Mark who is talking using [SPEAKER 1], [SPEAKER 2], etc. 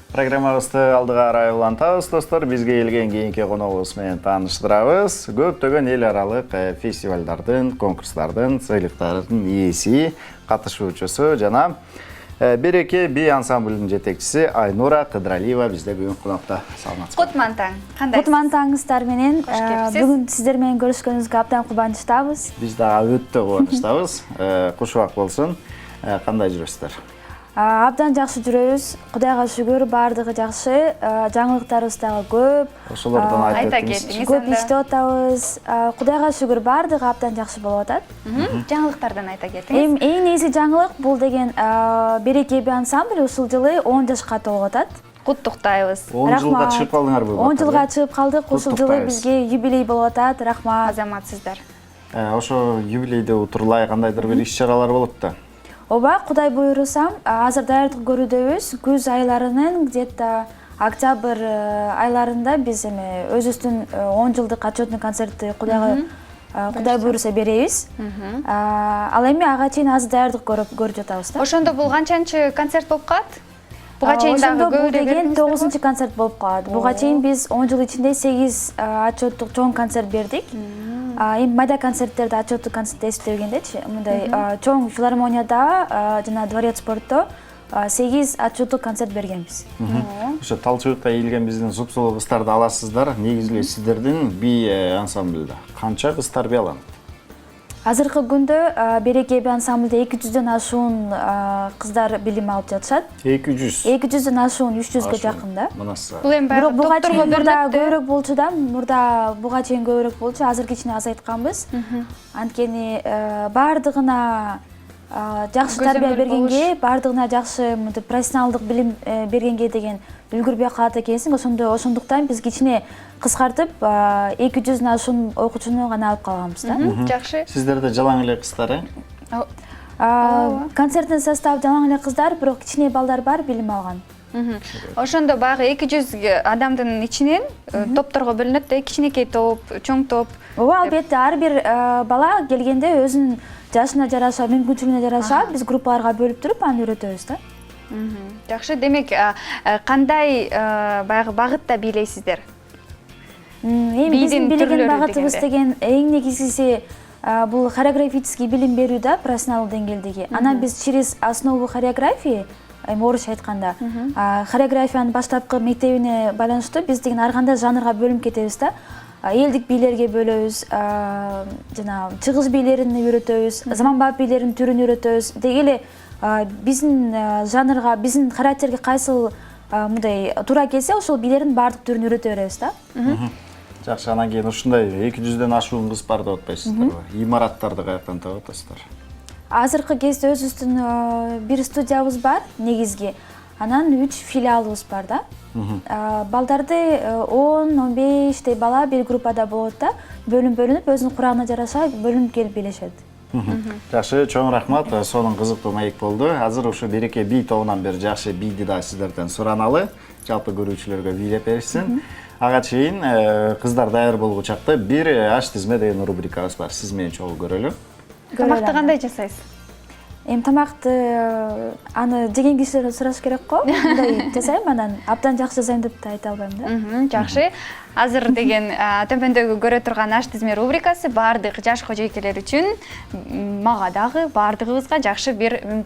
[SPEAKER 1] Программабызды алдыға арай улантабыз, достор. Бизге келген кийинки коногубуз менен тааныштырабыз. Көптөгөн эл аралык фестивалдардын, конкурстардын, сыйлыктардын ээси, катышуучусу жана Береке би ансамблынын жетекчиси Айнура Кыдыралиева бизде бүгүн конокто. Саламатсызбы?
[SPEAKER 2] Кутман таң. Кандай?
[SPEAKER 3] Кутман таңыңыздар менен бүгүн сиздер менен көрүшкөнүбүзгө абдан кубанычтабыз.
[SPEAKER 1] Биз дагы өтө кубанычтабыз. Куш убак болсун. Кандай жүрөсүздөр?
[SPEAKER 3] Абдан жакшы жүрөбүз. Кудайга шүгүр, баардыгы жакшы. Жаңылыктарыбыз дагы көп.
[SPEAKER 1] Ошолордон
[SPEAKER 2] айта
[SPEAKER 1] айтып
[SPEAKER 2] кетиңиз.
[SPEAKER 3] Көп иштеп атабыз. Кудайга шүгүр, баардыгы абдан жакшы болуп атат.
[SPEAKER 2] Жаңылыктардан айта кетиңиз.
[SPEAKER 3] Эң негизи жаңылык бул деген Береке би ансамбль ушул жылы 10 жашка толуп атат.
[SPEAKER 2] Куттуктайбыз.
[SPEAKER 1] 10 жылга чыгып калдыңарбы?
[SPEAKER 3] 10 жылга чыгып калдык. Ушул жылы бизге юбилей болуп атат. Рахмат.
[SPEAKER 2] Азаматсыздар.
[SPEAKER 1] Ошо юбилейди утурлай кандайдыр бир иш-чаралар болот да.
[SPEAKER 3] Ооба, Кудай буйрусам, азыр даярдык көрүүдөбүз. Күз айларынын где-то октябрь айларында биз эми өзүбүздүн 10 жылдык отчетный концертти Кудай буйруса беребиз. Ал эми ага чейин азыр даярдык көрүп жатабыз да.
[SPEAKER 2] Ошондо бул канчанчы концерт болуп калат? Буга чейин дагы
[SPEAKER 3] бул деген 9-чу концерт болуп калат. Буга чейин биз 10 жыл ичинде 8 отчеттук чоң концерт бердик. Эми майда концерттерди отчеттук концерт эсептелгендечи, мындай чоң филармонияда жана дворец спортто 8 отчеттук концерт бергенбиз.
[SPEAKER 1] Ошо талчыбыкка ийилген биздин супсулуу кыздарды аласыздар. Негизи эле сиздердин би ансамблда канча кыз тарбияланат?
[SPEAKER 3] Азыркы күндө Береке би ансамблде 200дөн ашуун кыздар билим алып жатышат.
[SPEAKER 1] 200.
[SPEAKER 3] 200дөн ашуун 300гө жакын да.
[SPEAKER 2] Бул эми баягы
[SPEAKER 3] Буга
[SPEAKER 2] докторго
[SPEAKER 3] чейин мурда
[SPEAKER 2] берилет да.
[SPEAKER 3] көбүрөөк болчу да, мурда буга чейин көбүрөөк болчу, азыр кичине азайтканбыз. Анткени баардыгына жакшы тарбия бергенге, баардыгына жакшы мынтип профессионалдык билим бергенге деген үлгүрбөй калат экенсиң. Ошондуктан биз кичине кыскартып 200дөн ашуун окуучуну гана алып калганбыз да.
[SPEAKER 2] Жакшы.
[SPEAKER 1] Сиздерде жалаң эле кыздар,
[SPEAKER 3] Концерттин составы жалаң эле кыздар, бирок кичине балдар бар билим алган.
[SPEAKER 2] Ошондо баягы 200 адамдын ичинен топторго бөлүнөт да, кичинекей топ, чоң топ.
[SPEAKER 3] Ооба, албетте, ар бир бала келгенде өзүнүн жашына жараша, мүмкүнчүлүгүнө жараша биз группаларга бөлүп туруп аны үйрөтөбүз да.
[SPEAKER 2] Жакшы. Демек, кандай баягы багытта бийлейсиздер?
[SPEAKER 3] Эми биздин билген багытыбыз деген эң негизгиси бул хореографический билим берүү да, профессионалдык деңгээлдеги. Анан биз через основу хореографии, эми орусча айтканда, хореографиянын баштапкы мектебине байланыштуу биз деген ар кандай жанрга бөлүнүп кетебиз да. Элдик бийлерге бөлөбүз, жана чыгыш бийлерин үйрөтөбүз, заманбап бийлердин түрүн үйрөтөбүз. Деги эле биздин жанрга, биздин характерге кайсыл мындай туура келсе, ошол бийлердин баардык түрүн үйрөтө беребиз да.
[SPEAKER 1] Жакшы, анан кийин ушундай 200дөн ашуун кыз бар деп атпайсыздарбы? Имараттарды каяктан таап атасыздар?
[SPEAKER 3] Азыркы кезде өзүбүздүн бир студиябыз бар негизги. Анан 3 филиалыбыз бар да. Балдарды 10-15 бала бир группада болот да. Бөлүнүп өзүнүн курагына жараша бөлүнүп келип бийлешет.
[SPEAKER 1] Жакшы, чоң рахмат. Сонун кызыктуу маек болду. Азыр ушу Береке би тобунан бир жакшы бийди да сиздерден сураналы. Жалпы көрүүчүлөргө бийлеп беришсин. Ага чейин кыздар даяр болгу чакта бир аш тизме деген рубрикабыз бар. Сиз менен чогуу көрөлү.
[SPEAKER 2] Тамакты кандай жасайсыз?
[SPEAKER 3] Эми тамакты аны жеген кишилерден сураш керек го. Мындай жасайм, анан абдан жакшы жасайм деп да айта албайм да.
[SPEAKER 2] Жакшы. Азыр деген төмөндөгү көрө турган аш тизме рубрикасы баардык жаш кожойкелер үчүн, мага дагы баардыгыбызга жакшы бир